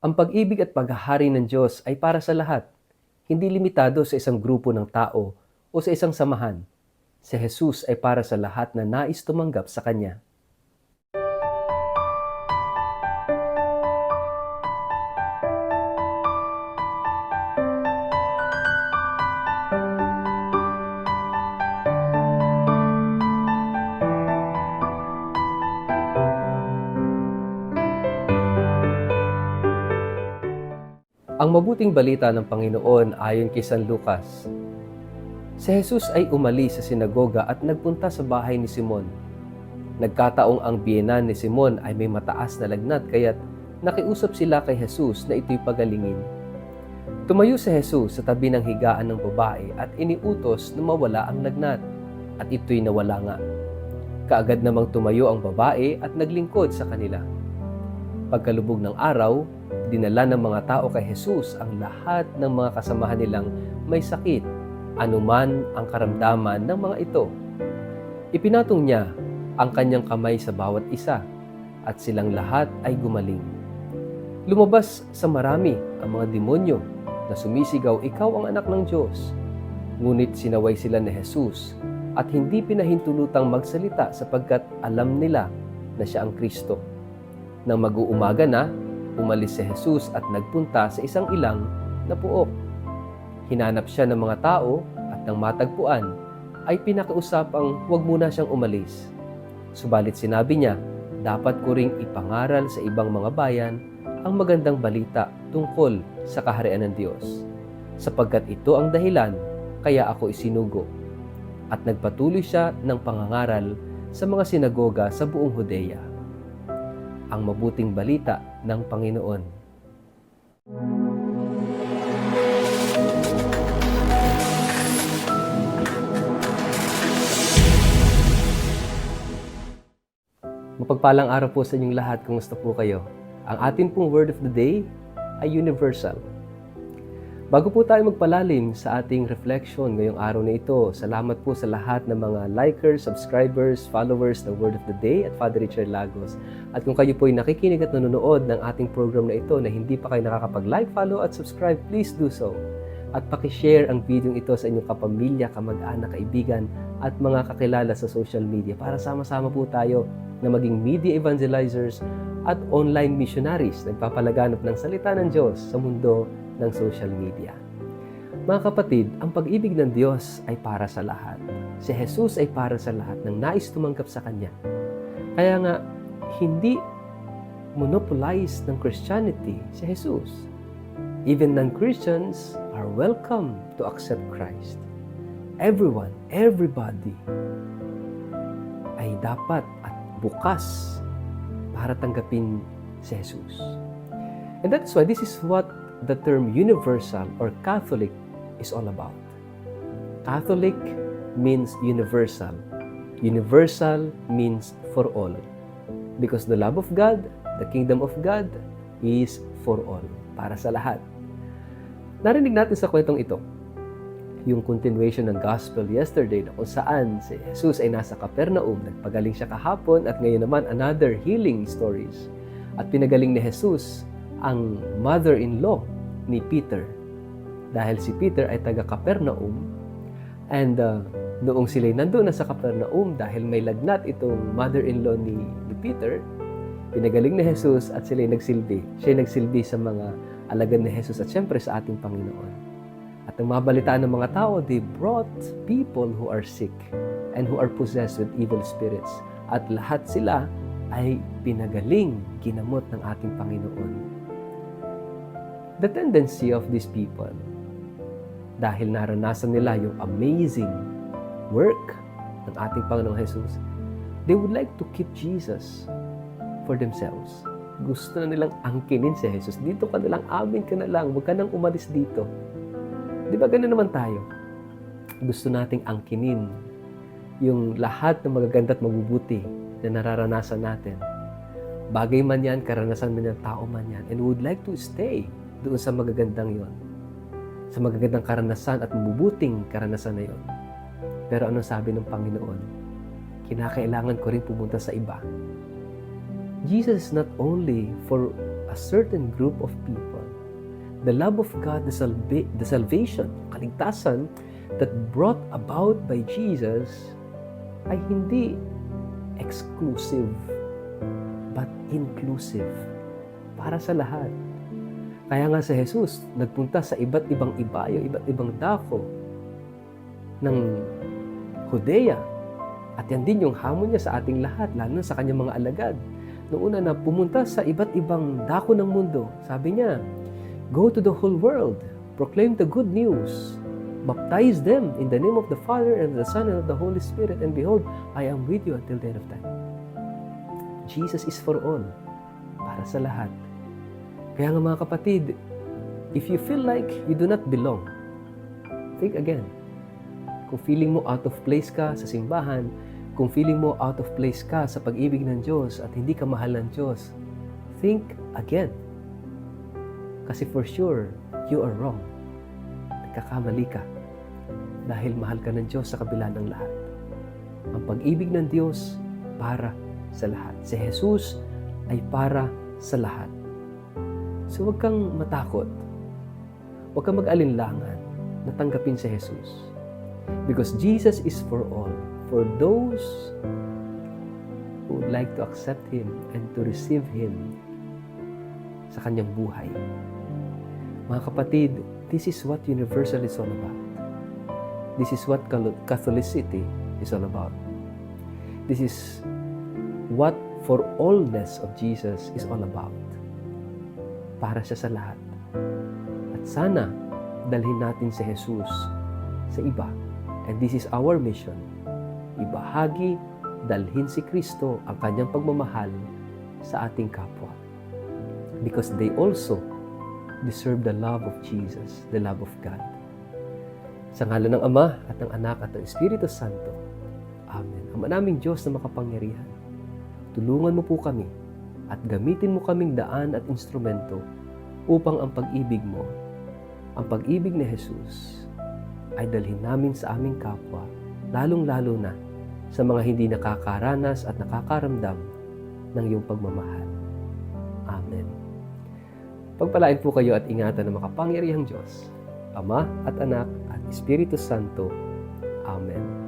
Ang pag-ibig at paghahari ng Diyos ay para sa lahat, hindi limitado sa isang grupo ng tao o sa isang samahan. Si Jesus ay para sa lahat na nais tumanggap sa Kanya. Ang mabuting balita ng Panginoon ayon kay San Lucas. Si Jesus ay umalis sa sinagoga at nagpunta sa bahay ni Simon. Nagkataong ang biyenan ni Simon ay may mataas na lagnat kaya't nakiusap sila kay Jesus na ito'y pagalingin. Tumayo si Jesus sa tabi ng higaan ng babae at iniutos na mawala ang lagnat, at ito'y nawala nga. Kaagad namang tumayo ang babae at naglingkod sa kanila. Pagkalubog ng araw, dinala ng mga tao kay Jesus ang lahat ng mga kasamahan nilang may sakit, anuman ang karamdaman ng mga ito. Ipinatong niya ang kanyang kamay sa bawat isa, at silang lahat ay gumaling. Lumabas sa marami ang mga demonyo na sumisigaw, "Ikaw ang anak ng Diyos." Ngunit sinaway sila ni Jesus at hindi pinahintulutang magsalita sapagkat alam nila na siya ang Kristo. Nang mag-uumaga na, umalis si Jesus at nagpunta sa isang ilang na puok. Hinanap siya ng mga tao at nang matagpuan, ay pinakiusapang huwag muna siyang umalis. Subalit sinabi niya, dapat ko ring ipangaral sa ibang mga bayan ang magandang balita tungkol sa kaharian ng Diyos. Sapagkat ito ang dahilan kaya ako isinugo. At nagpatuloy siya ng pangangaral sa mga sinagoga sa buong Judea. Ang mabuting balita ng Panginoon. Mapagpalang araw po sa inyong lahat. Kumusta po kayo? Ang atin pong word of the day ay universal. Bago po tayo magpalalim sa ating reflection ngayong araw na ito, salamat po sa lahat ng mga likers, subscribers, followers ng Word of the Day at Father Richard Lagos. At kung kayo po ay nakikinig at nanonood ng ating program na ito na hindi pa kayo nakakapag-like, follow at subscribe, please do so. At pakishare ang video ito sa inyong kapamilya, kamag-anak, kaibigan at mga kakilala sa social media para sama-sama po tayo na maging media evangelizers at online missionaries na nagpapalaganap ng salita ng Diyos sa mundo ng social media. Mga kapatid, ang pag-ibig ng Diyos ay para sa lahat. Si Jesus ay para sa lahat ng nais tumanggap sa Kanya. Kaya nga, hindi monopolize ng Christianity si Jesus. Even non-Christians are welcome to accept Christ. Everyone, everybody ay dapat at bukas para tanggapin si Jesus. And that's why this is what the term universal or Catholic is all about. Catholic means universal. Universal means for all. Because the love of God, the kingdom of God, is for all. Para sa lahat. Narinig natin sa kwentong ito, yung continuation ng gospel yesterday na kung saan si Jesus ay nasa Capernaum, nagpagaling siya kahapon at ngayon naman another healing stories. At pinagaling ni Jesus ang mother-in-law ni Peter. Dahil si Peter ay taga Capernaum and noong sila'y nandun na sa Capernaum dahil may lagnat itong mother-in-law ni Peter, pinagaling ni Jesus at sila'y nagsilbi. Siya'y nagsilbi sa mga alagad ni Jesus at syempre sa ating Panginoon. At ang mabalitaan ng mga tao, they brought people who are sick and who are possessed with evil spirits. At lahat sila ay pinagaling, ginamot ng ating Panginoon. The tendency of these people, dahil naranasan nila yung amazing work ng ating Panginoong Jesus, they would like to keep Jesus for themselves. Gusto na nilang angkinin si Jesus. Dito ka na lang, amin ka na lang, huwag ka nang umalis dito. Di ba ganun naman tayo? Gusto nating angkinin yung lahat ng magaganda at mabubuti na nararanasan natin. Bagay man yan, karanasan man yan, tao man yan, and would like to stay doon sa magagandang yon, sa magagandang karanasan at mabubuting karanasan na yon. Pero ano sabi ng Panginoon? Kinakailangan ko rin pumunta sa iba. Jesus is not only for a certain group of people. The love of God, the salvation, kaligtasan that brought about by Jesus ay hindi exclusive but inclusive para sa lahat. Kaya nga si Jesus nagpunta sa iba't ibang ibayo, iba't ibang dako ng Judea. At yan din yung hamon niya sa ating lahat, lalo na sa kanyang mga alagad. Noong una na pumunta sa iba't ibang dako ng mundo, sabi niya, "Go to the whole world, proclaim the good news, baptize them in the name of the Father and the Son and of the Holy Spirit, and behold, I am with you until the end of time." Jesus is for all, para sa lahat. Kaya nga mga kapatid, if you feel like you do not belong, think again. Kung feeling mo out of place ka sa simbahan, kung feeling mo out of place ka sa pag-ibig ng Diyos at hindi ka mahal ng Diyos, think again. Kasi for sure, you are wrong. Nagkakamali ka. Dahil mahal ka ng Diyos sa kabila ng lahat. Ang pag-ibig ng Diyos para sa lahat. Si Jesus ay para sa lahat. So huwag kang matakot. Huwag kang mag-alinlangan na tanggapin si Jesus. Because Jesus is for all. For those who would like to accept Him and to receive Him sa kanyang buhay. Mga kapatid, this is what universal is all about. This is what Catholicity is all about. This is what for allness of Jesus is all about. Para siya sa lahat. At sana, dalhin natin si Jesus sa iba. And this is our mission. Ibahagi, dalhin si Kristo ang kanyang pagmamahal sa ating kapwa. Because they also deserve the love of Jesus, the love of God. Sa ngalan ng Ama at ng Anak at ng Espiritu Santo. Amen. Ama naming Diyos na makapangyarihan, tulungan mo po kami at gamitin mo kaming daan at instrumento upang ang pag-ibig mo, ang pag-ibig ni Jesus, ay dalhin namin sa aming kapwa, lalong-lalo na sa mga hindi nakakaranas at nakakaramdam ng iyong pagmamahal. Amen. Pagpalain po kayo at ingatan ng makapangyarihang Diyos, Ama at Anak at Espiritu Santo. Amen.